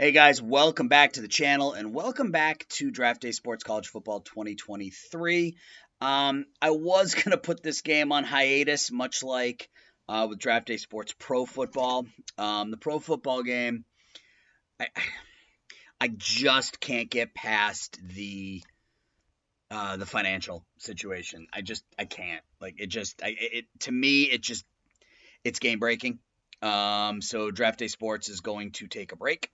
Hey guys, welcome back to the channel and welcome back to Draft Day Sports College Football 2023. I was going to put this game on hiatus, much like with Draft Day Sports Pro Football. The Pro Football game, I just can't get past the financial situation. I can't. Like to me, it's game breaking. So Draft Day Sports is going to take a break.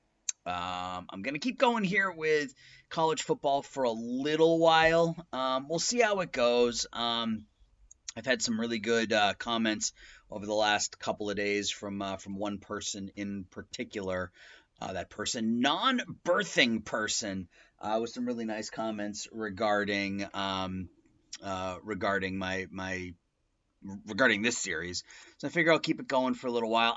I'm going to keep going here with college football for a little while. We'll see how it goes. I've had some really good comments over the last couple of days from one person in particular. That person, non-birthing person, with some really nice comments regarding regarding this series. So I figure I'll keep it going for a little while.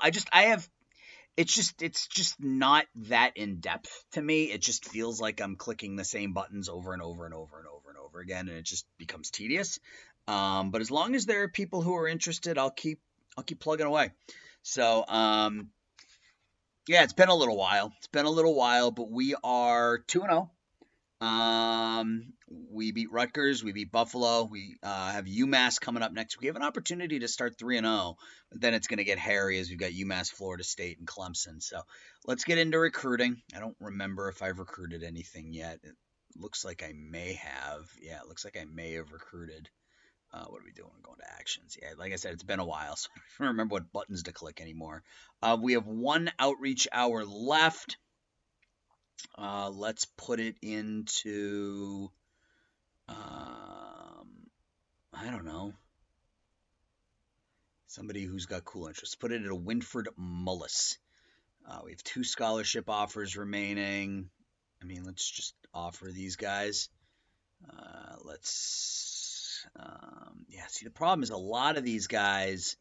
It's just not that in depth to me. It just feels like I'm clicking the same buttons over and over and over and over and over again, and it just becomes tedious. But as long as there are people who are interested, I'll keep plugging away. So yeah, it's been a little while. But we are 2-0. We beat Rutgers, we beat Buffalo, we have UMass coming up next. We have an opportunity to start 3-0, but then it's going to get hairy as we've got UMass, Florida State, and Clemson. So let's get into recruiting. I don't remember if I've recruited anything yet. It looks like I may have. Yeah, it looks like I may have recruited. What are we doing? We're going to actions. Yeah, like I said, it's been a while, so I don't remember what buttons to click anymore. We have one outreach hour left. Let's put it into, I don't know, somebody who's got cool interests. Put it into Winford Mullis. We have 2 scholarship offers remaining. I mean, let's just offer these guys. Yeah, see, the problem is a lot of these guys,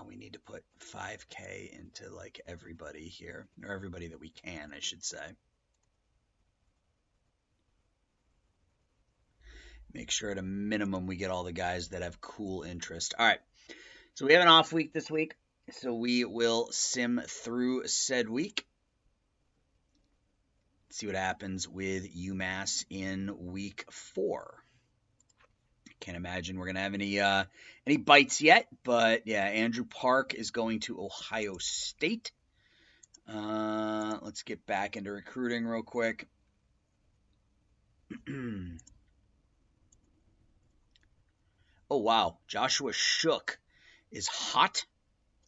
we need to put 5K into like everybody here, or everybody that we can, I should say. Make sure at a minimum we get all the guys that have cool interest. All right, so we have an off week this week, so we will sim through said week. See what happens with UMass in week 4. Can't imagine we're gonna have any bites yet, but yeah, Andrew Park is going to Ohio State. Let's get back into recruiting real quick. Oh wow, Joshua Shook is hot.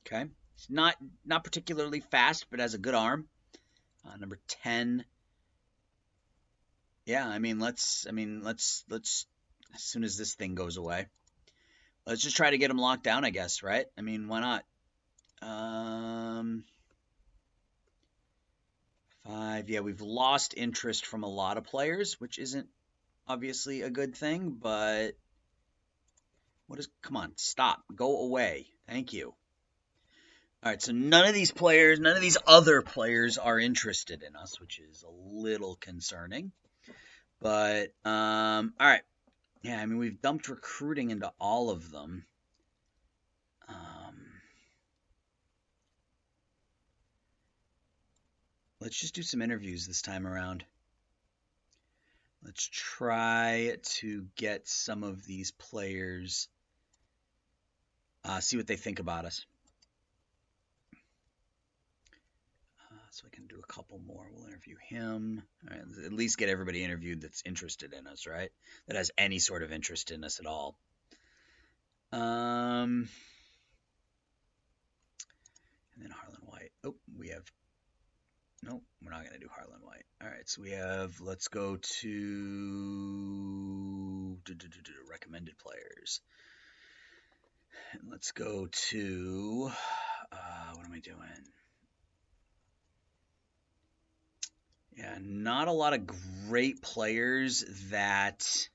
Okay, he's not particularly fast, but has a good arm. Number 10. Yeah, I mean let's as soon as this thing goes away, let's just try to get him locked down, I guess, right? I mean, why not? 5. Yeah, we've lost interest from a lot of players, which isn't obviously a good thing, but come on, stop. Go away. Thank you. All right, so none of these other players are interested in us, which is a little concerning. But all right. Yeah, I mean, we've dumped recruiting into all of them. Let's just do some interviews this time around. Let's try to get some of these players, see what they think about us. So I can do a couple more. We'll interview him. All right, at least get everybody interviewed that's interested in us, right? That has any sort of interest in us at all. And then Harlan White. Oh, we have. Nope, we're not going to do Harlan White. All right, so we have. Let's go to recommended players. And let's go to. What am I doing? Yeah, not a lot of great players that.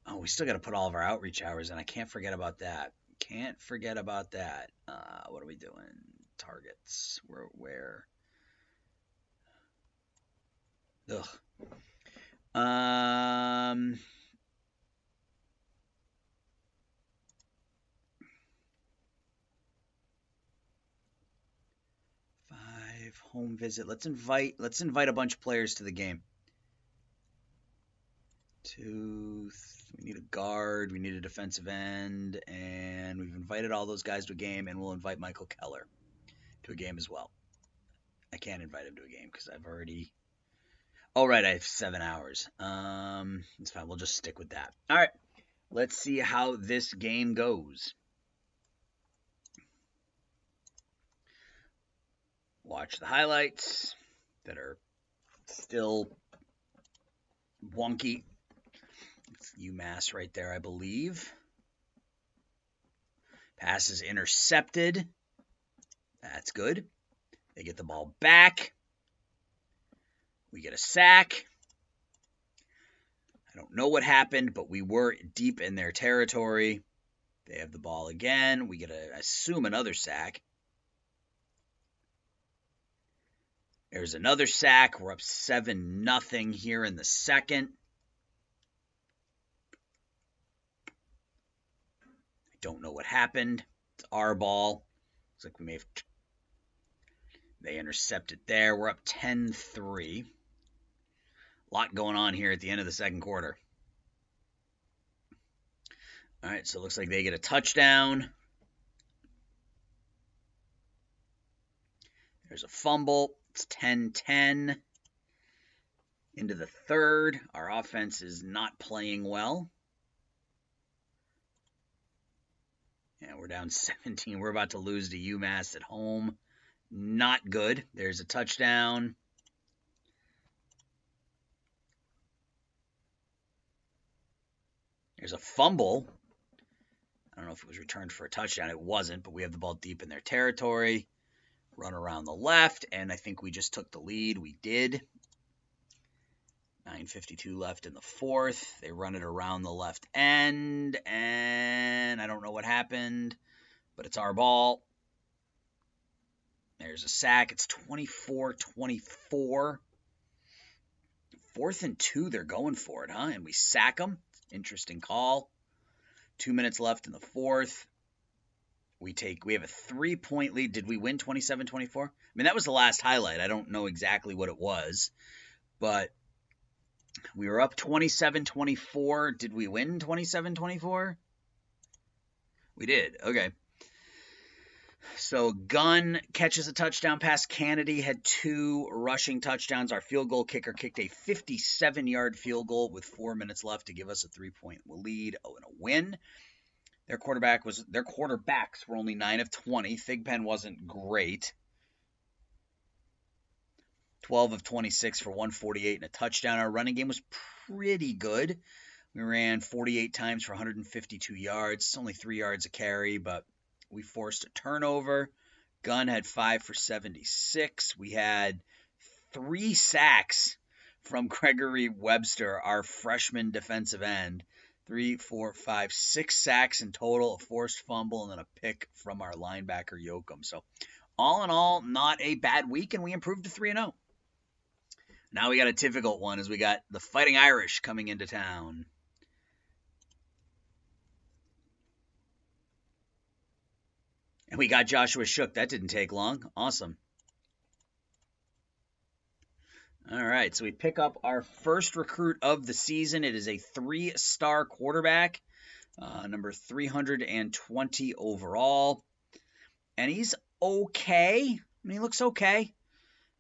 Oh, we still got to put all of our outreach hours in. I can't forget about that. What are we doing? Targets. Where? Ugh. 5 home visit. Let's invite a bunch of players to the game. We need a guard, we need a defensive end, and we've invited all those guys to a game, and we'll invite Michael Keller to a game as well. I can't invite him to a game because I've already... Oh, right, I have 7 hours. It's fine, we'll just stick with that. All right, let's see how this game goes. Watch the highlights that are still wonky. It's UMass right there, I believe. Pass is intercepted. That's good. They get the ball back. We get a sack. I don't know what happened, but we were deep in their territory. They have the ball again. We get, I assume, another sack. There's another sack. We're up 7-0 here in the second. I don't know what happened. It's our ball. Looks like we may have... They intercept it there. We're up 10-3. A lot going on here at the end of the second quarter. All right, so it looks like they get a touchdown. There's a fumble. It's 10-10. Into the third. Our offense is not playing well. Yeah, we're down 17. We're about to lose to UMass at home. Not good. There's a touchdown. There's a fumble. I don't know if it was returned for a touchdown. It wasn't, but we have the ball deep in their territory. Run around the left, and I think we just took the lead. We did. 9:52 left in the fourth. They run it around the left end, and I don't know what happened, but it's our ball. There's a sack. It's 24-24. 4th and 2, they're going for it, huh? And we sack them. Interesting call. 2 minutes left in the fourth. We have a 3-point lead. Did we win 27-24? I mean, that was the last highlight. I don't know exactly what it was, but we were up 27-24. Did we win 27-24? We did. Okay. So Gunn catches a touchdown pass. Kennedy had 2 rushing touchdowns. Our field goal kicker kicked a 57-yard field goal with 4 minutes left to give us a 3-point lead and a win. Their quarterbacks were only 9 of 20. Thigpen wasn't great. 12 of 26 for 148 and a touchdown. Our running game was pretty good. We ran 48 times for 152 yards. It's only 3 yards a carry, but we forced a turnover. Gunn had 5 for 76. We had 3 sacks from Gregory Webster, our freshman defensive end. 3, 4, 5, 6 sacks in total, a forced fumble, and then a pick from our linebacker, Yoakum. So all in all, not a bad week, and we improved to 3-0. Now we got a difficult one as we got the Fighting Irish coming into town. And we got Joshua Shook. That didn't take long. Awesome. All right, so we pick up our first recruit of the season. It is a 3-star quarterback, number 320 overall. And he's okay. I mean, he looks okay.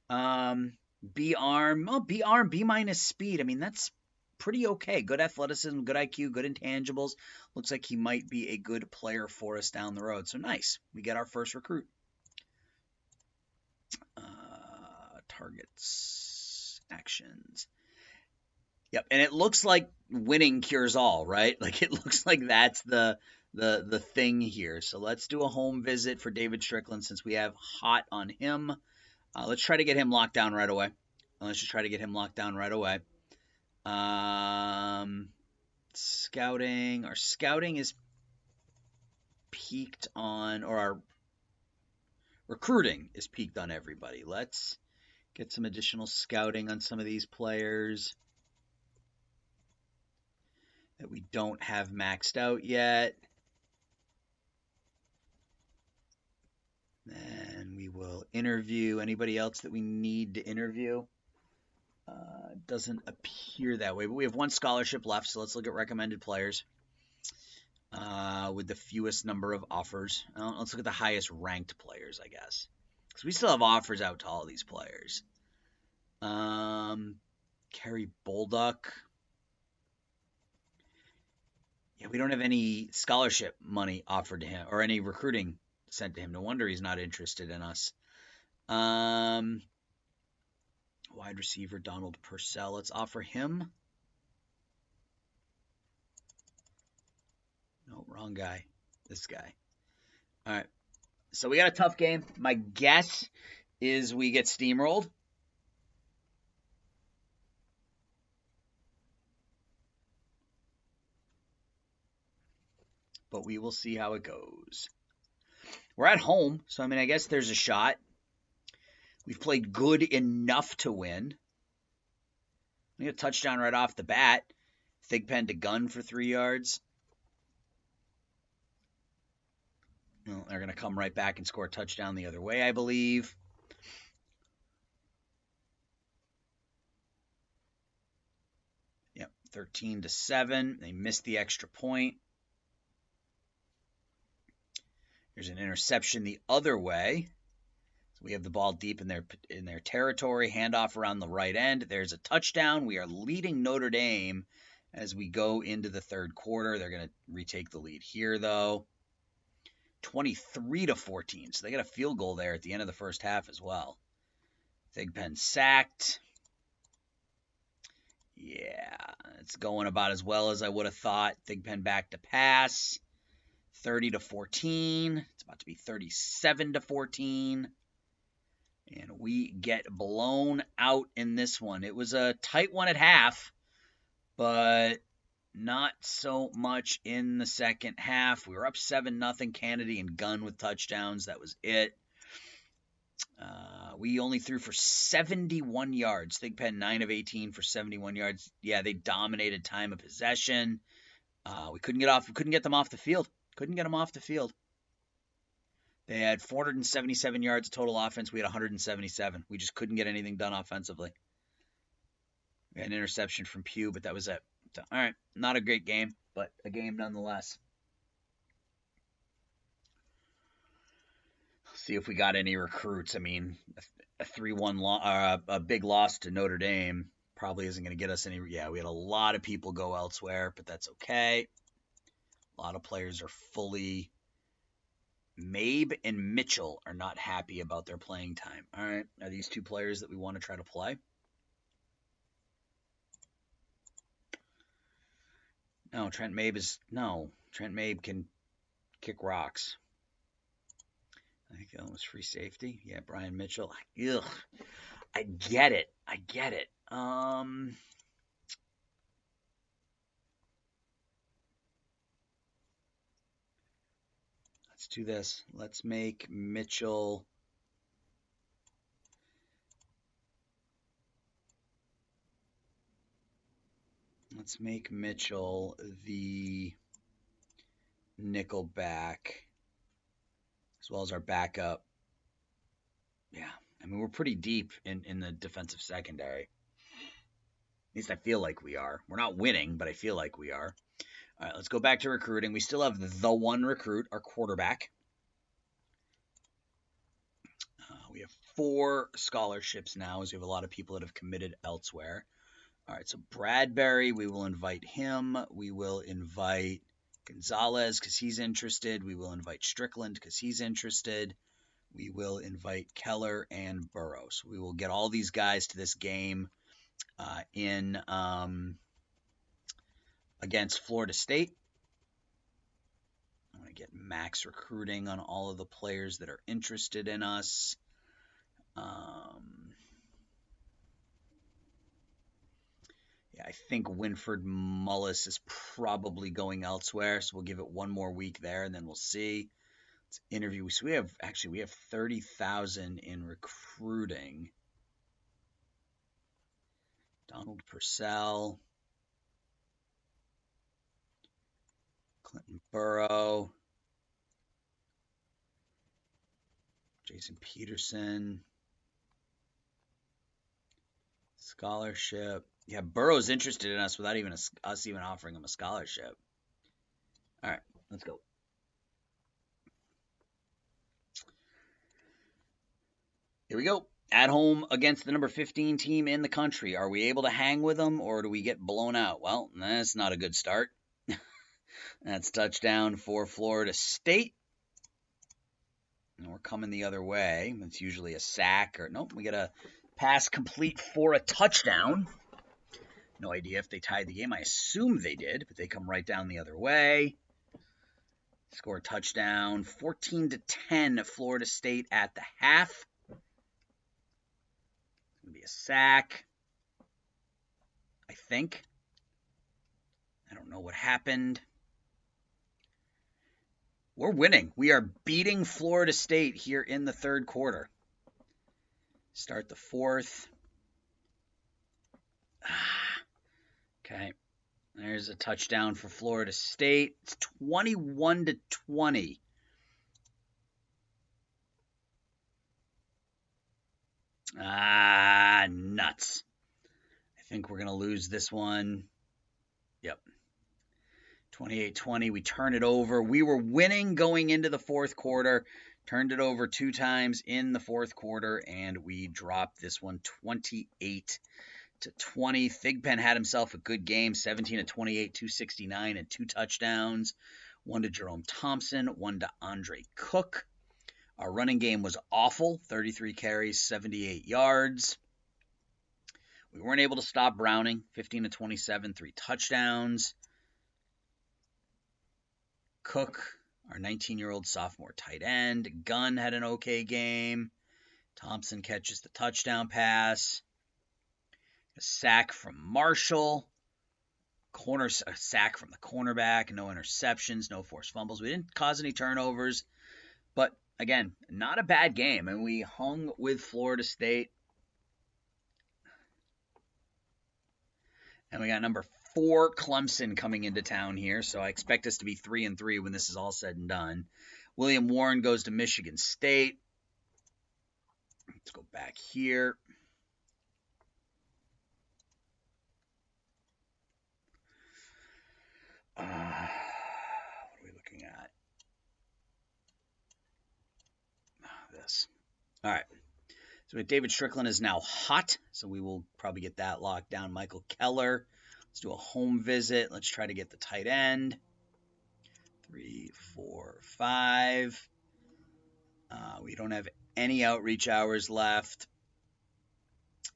B-arm, B-minus speed. I mean, that's pretty okay. Good athleticism, good IQ, good intangibles. Looks like he might be a good player for us down the road. So nice. We get our first recruit. Targets, actions. Yep, and it looks like winning cures all, right? Like it looks like that's the thing here. So let's do a home visit for David Strickland since we have hot on him. Let's try to get him locked down right away. Scouting. Our scouting is peaked on, or our recruiting is peaked on everybody. Let's get some additional scouting on some of these players that we don't have maxed out yet. Then we will interview anybody else that we need to interview. Doesn't appear that way, but we have one scholarship left, so let's look at recommended players with the fewest number of offers. Let's look at the highest ranked players, I guess, because we still have offers out to all these players. Kerry Bolduc. Yeah, we don't have any scholarship money offered to him or any recruiting sent to him. No wonder he's not interested in us. Wide receiver Donald Purcell. Let's offer him. No, wrong guy. This guy. All right. So we got a tough game. My guess is we get steamrolled. But we will see how it goes. We're at home, so I mean, I guess there's a shot. We've played good enough to win. We got a touchdown right off the bat. Thigpen to Gunn for 3 yards. Well, they're going to come right back and score a touchdown the other way, I believe. Yep, 13-7. They missed the extra point. There's an interception the other way. So we have the ball deep in their territory. Handoff around the right end. There's a touchdown. We are leading Notre Dame as we go into the third quarter. They're going to retake the lead here, though. 23-14. So they got a field goal there at the end of the first half as well. Thigpen sacked. Yeah, it's going about as well as I would have thought. Thigpen back to pass. 30-14. It's about to be 37-14. And we get blown out in this one. It was a tight one at half, but not so much in the second half. We were up 7-0. Kennedy and Gunn with touchdowns. That was it. We only threw for 71 yards. Thigpen 9 of 18 for 71 yards. Yeah, they dominated time of possession. We couldn't get them off the field. Couldn't get them off the field. They had 477 yards of total offense. We had 177. We just couldn't get anything done offensively. We had an interception from Pugh, but that was it. So, all right, not a great game, but a game nonetheless. See if we got any recruits. I mean, a 3-1 a big loss to Notre Dame probably isn't going to get us any. Yeah, we had a lot of people go elsewhere, but that's okay. A lot of players are fully. Mabe and Mitchell are not happy about their playing time. All right, are these two players that we want to try to play? No, Trent Mabe can kick rocks. I think that was free safety. Yeah, Brian Mitchell. Ugh. I get it. Let's do this. Let's make Mitchell. Let's make Mitchell the nickel back, as well as our backup. Yeah, I mean, we're pretty deep in the defensive secondary. At least I feel like we are. We're not winning, but I feel like we are. All right, let's go back to recruiting. We still have the one recruit, our quarterback. We have 4 scholarships now, as we have a lot of people that have committed elsewhere. All right, so Bradbury, we will invite him. We will invite Gonzalez because he's interested. We will invite Strickland because he's interested. We will invite Keller and Burrows. We will get all these guys to this game against Florida State. I'm going to get max recruiting on all of the players that are interested in us. Yeah, I think Winford Mullis is probably going elsewhere, so we'll give it one more week there, and then we'll see. Let's interview. So we have 30,000 in recruiting. Donald Purcell, Clinton Burrow, Jason Peterson. Scholarship. Yeah, Burrow's interested in us without even us even offering him a scholarship. All right, let's go. Here we go. At home against the number 15 team in the country. Are we able to hang with them or do we get blown out? Well, that's not a good start. That's touchdown for Florida State. And we're coming the other way. It's usually a sack or nope, we get a pass complete for a touchdown. No idea if they tied the game. I assume they did, but they come right down the other way. Score a touchdown. 14-10 Florida State at the half. It's going to be a sack. I think. I don't know what happened. We're winning. We are beating Florida State here in the third quarter. Start the fourth. Okay. There's a touchdown for Florida State. It's 21-20. Nuts. I think we're going to lose this one. Yep. 28-20. We turn it over. We were winning going into the fourth quarter. Turned it over 2 times in the fourth quarter, and we dropped this one 28-20. Thigpen had himself a good game, 17-28, 269, and 2 touchdowns. 1 to Jerome Thompson, 1 to Andre Cook. Our running game was awful, 33 carries, 78 yards. We weren't able to stop Browning, 15-27, 3 touchdowns. Cook, our 19-year-old sophomore tight end. Gunn had an okay game. Thompson catches the touchdown pass. A sack from Marshall. A sack from the cornerback. No interceptions, no forced fumbles. We didn't cause any turnovers. But, again, not a bad game. And we hung with Florida State. And we got number 4 Clemson coming into town here, so I expect us to be 3-3 when this is all said and done. William Warren goes to Michigan State. Let's go back here. What are we looking at? This. All right. So David Strickland is now hot, so we will probably get that locked down. Michael Keller. Let's do a home visit. Let's try to get the tight end. 3, 4, 5. We don't have any outreach hours left.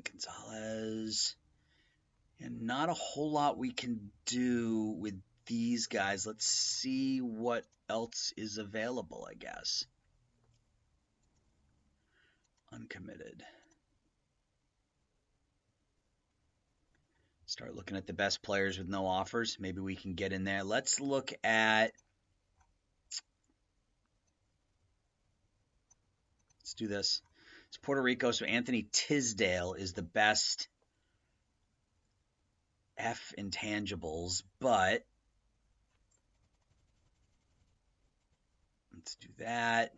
Gonzalez. And not a whole lot we can do with these guys. Let's see what else is available, I guess. Uncommitted. Start looking at the best players with no offers. Maybe we can get in there. Let's look at... Let's do this. It's Puerto Rico, so Anthony Tisdale is the best F intangibles, but let's do that.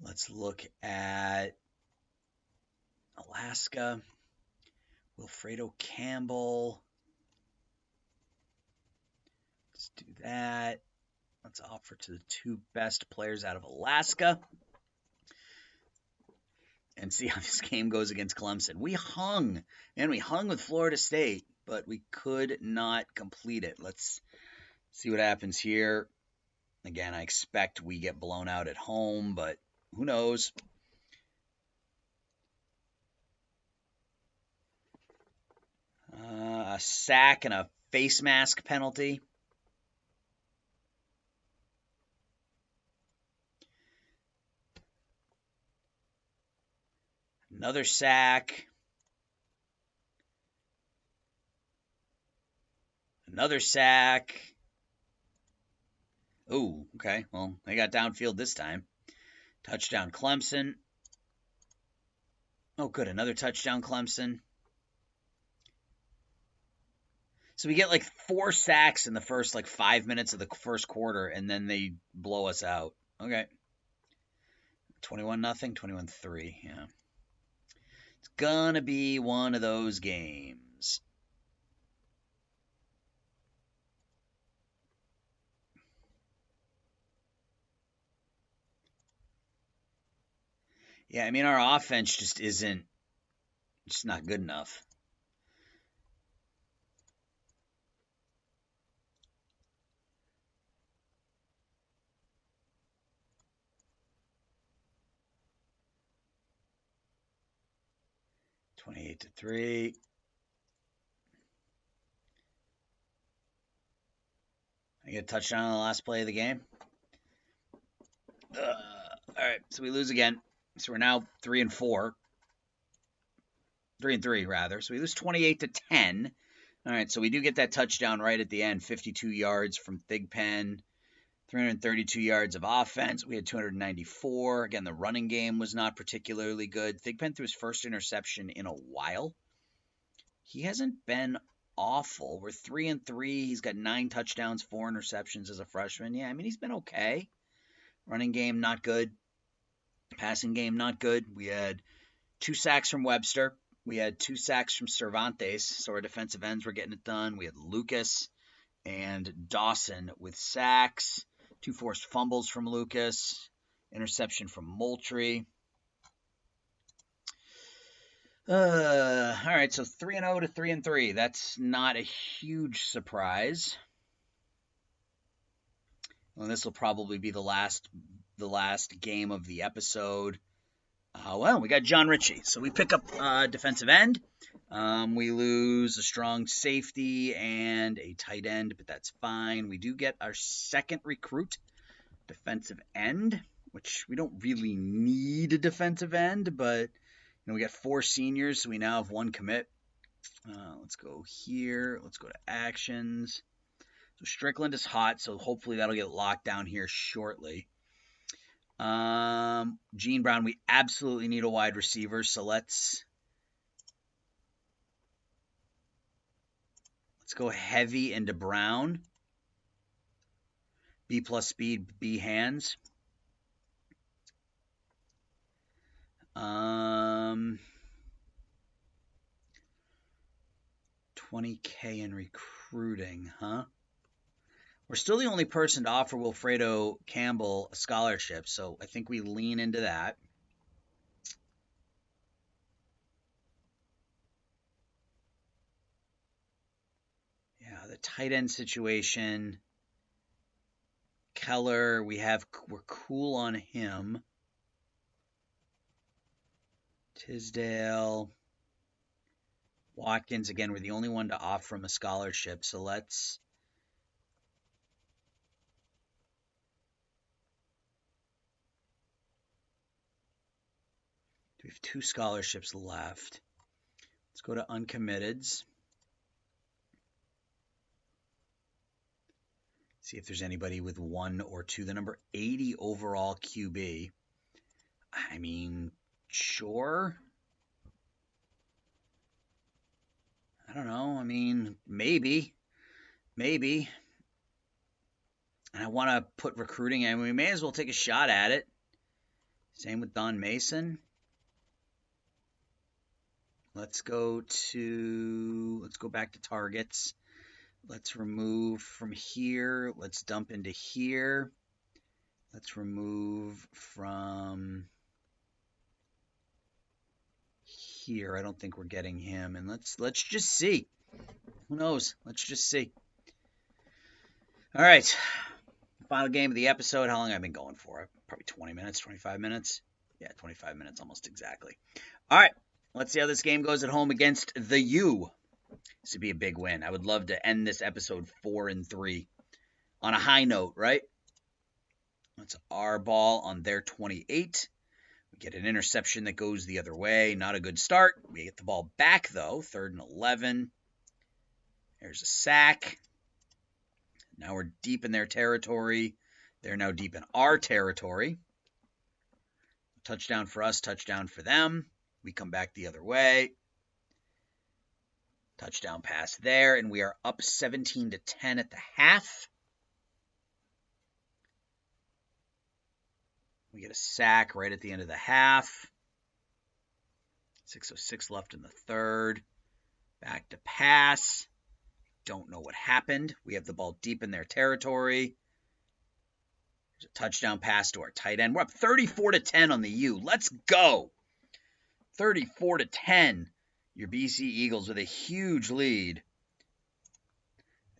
Let's look at Alaska. Wilfredo Campbell. Let's do that. Let's offer to the 2 best players out of Alaska. And see how this game goes against Clemson. We hung with Florida State, but we could not complete it. Let's see what happens here. Again, I expect we get blown out at home, but who knows? A sack and a face mask penalty. Another sack. Another sack. Oh, okay. Well, they got downfield this time. Touchdown Clemson. Oh, good. Another touchdown Clemson. So we get like 4 sacks in the first 5 minutes of the first quarter, and then they blow us out. Okay. 21-0, 21-3. Yeah. It's gonna be one of those games. Yeah, I mean, our offense just isn't, just not good enough. $28-3. I get a touchdown on the last play of the game. All right, so we lose again. So we're now 3-4. 3-3 rather. So we lose 28-10. All right, so we do get that touchdown right at the end, 52 yards from Thigpen, 332 yards of offense. We had 294. Again, the running game was not particularly good. Thigpen threw his first interception in a while. He hasn't been awful. We're 3-3. He's got 9 touchdowns, 4 interceptions as a freshman. Yeah, I mean, he's been okay. Running game, not good. Passing game, not good. We had 2 sacks from Webster. We had 2 sacks from Cervantes, so our defensive ends were getting it done. We had Lucas and Dawson with sacks, 2 forced fumbles from Lucas, interception from Moultrie. All right, so 3-0 to 3-3. That's not a huge surprise. Well, this will probably be the last game of the episode. Well, we got John Ritchie. So we pick up defensive end. We lose a strong safety and a tight end, but that's fine. We do get our second recruit, defensive end, which we don't really need a defensive end, but we got 4 seniors, so we now have 1 commit. Let's go here. Let's go to actions. So Strickland is hot, so hopefully that'll get locked down here shortly. Gene Brown, we absolutely need a wide receiver, so let's go heavy into Brown. B plus speed, B hands. 20K in recruiting, huh? We're still the only person to offer Wilfredo Campbell a scholarship, so I think we lean into that. Yeah, the tight end situation. Keller, we're cool on him. Tisdale. Watkins, again, we're the only one to offer him a scholarship, so let's... We have 2 scholarships left. Let's go to uncommitteds. See if there's anybody with 1 or 2. The number 80 overall QB. I mean, sure. I don't know. I mean, maybe. And I want to put recruiting in. We may as well take a shot at it. Same with Don Mason. Let's go back to targets. Let's remove from here. Let's dump into here. Let's remove from here. I don't think we're getting him. And let's just see. Who knows? Let's just see. All right. Final game of the episode. How long have I been going for? Probably 20 minutes, 25 minutes. Yeah, 25 minutes almost exactly. All right. Let's see how this game goes at home against the U. This would be a big win. I would love to end this episode 4-3 on a high note, right? That's our ball on their 28. We get an interception that goes the other way. Not a good start. We get the ball back, though. 3rd and 11. There's a sack. Now we're deep in their territory. They're now deep in our territory. Touchdown for us, touchdown for them. We come back the other way. Touchdown pass there, and we are up 17-10 at the half. We get a sack right at the end of the half. 6:06 left in the third. Back to pass. Don't know what happened. We have the ball deep in their territory. There's a touchdown pass to our tight end. We're up 34-10 on the U. Let's go. 34-10. Your BC Eagles with a huge lead.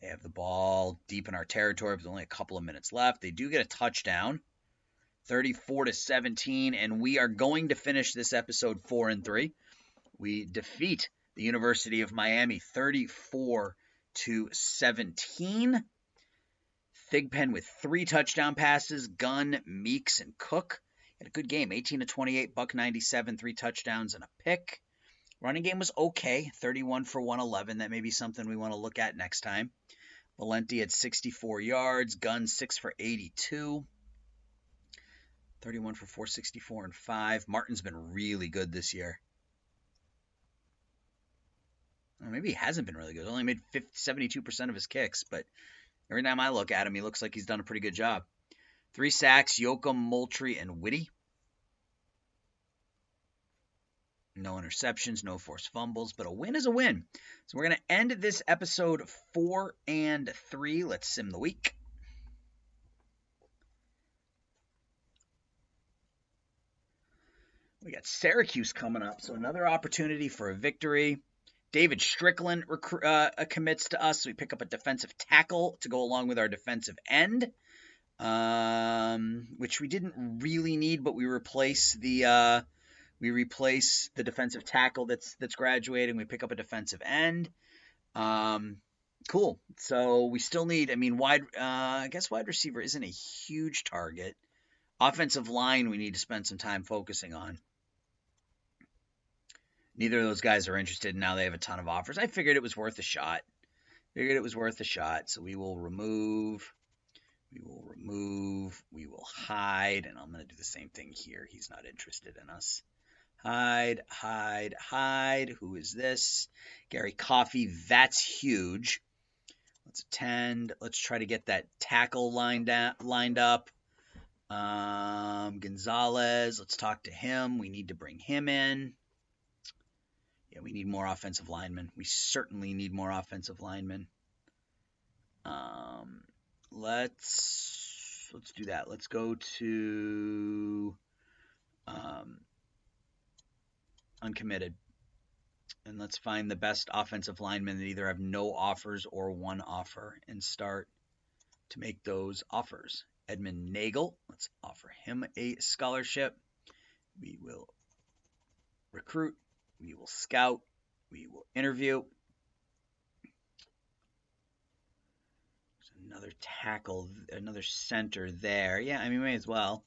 They have the ball deep in our territory with only a couple of minutes left. They do get a touchdown. 34-17, and we are going to finish this episode 4-3. We defeat the University of Miami 34-17. Thigpen with 3 touchdown passes. Gunn, Meeks, and Cook had a good game. 18-28, $197, 3 touchdowns and a pick. Running game was okay. 31 for 111. That may be something we want to look at next time. Valenti had 64 yards. Gunn 6 for 82. 31 for 464 and 5. Martin's been really good this year. Or maybe he hasn't been really good. He only made 72% of his kicks, but every time I look at him, he looks like he's done a pretty good job. 3 sacks, Yoakum, Moultrie, and Whitty. No interceptions, no forced fumbles, but a win is a win. So we're going to end this episode 4-3. Let's sim the week. We got Syracuse coming up, so another opportunity for a victory. David Strickland commits to us, so we pick up a defensive tackle to go along with our defensive end, which we didn't really need, but we replace the defensive tackle that's graduating. We pick up a defensive end. Cool. So we still need. I mean, I guess wide receiver isn't a huge target. Offensive line, we need to spend some time focusing on. Neither of those guys are interested. Now they have a ton of offers. I figured it was worth a shot. So we will remove. We will hide. And I'm going to do the same thing here. He's not interested in us. Hide. Who is this? Gary Coffey. That's huge. Let's attend. Let's try to get that tackle lined up. Gonzalez. Let's talk to him. We need to bring him in. Yeah, we need more offensive linemen. We certainly need more offensive linemen. Let's do that. Let's go to uncommitted. And let's find the best offensive linemen that either have no offers or one offer and start to make those offers. Edmund Nagel, let's offer him a scholarship. We will recruit. We will scout. We will interview. There's another tackle, another center there. Yeah, I mean, may as well.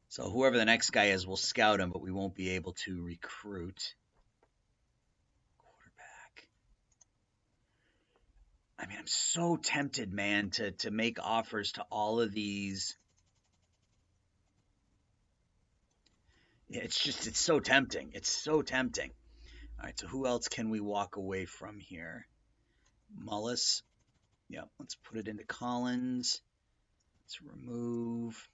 So whoever the next guy is, we'll scout him, but we won't be able to recruit. Quarterback. I mean, I'm so tempted, man, to make offers to all of these. Yeah, it's so tempting. All right, so who else can we walk away from here? Mullis. Yep, let's put it into Collins. Let's remove.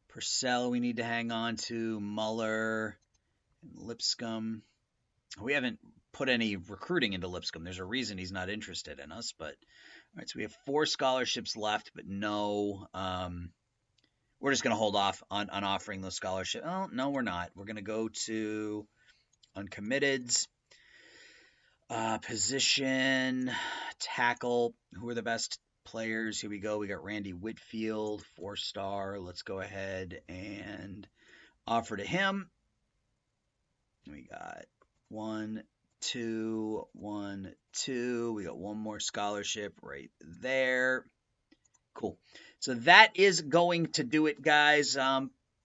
Purcell we need to hang on to. Muller and Lipscomb. We haven't put any recruiting into Lipscomb. There's a reason he's not interested in us. But all right, so we have 4 scholarships left, but no. We're just going to hold off on offering those scholarships. Oh, no, we're not. We're going to go to uncommitteds. Position, tackle. Who are the best players? Here we go. We got Randy Whitfield, 4-star. Let's go ahead and offer to him. We got 1, 2, 1, 2. We got one more scholarship right there. Cool. So that is going to do it, guys.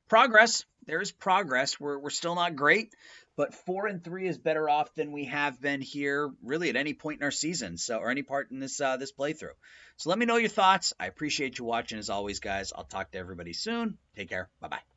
Progress. There is progress. We're still not great, but 4-3 is better off than we have been here really at any point in our season. So, or any part in this playthrough. So let me know your thoughts. I appreciate you watching as always, guys. I'll talk to everybody soon. Take care. Bye-bye.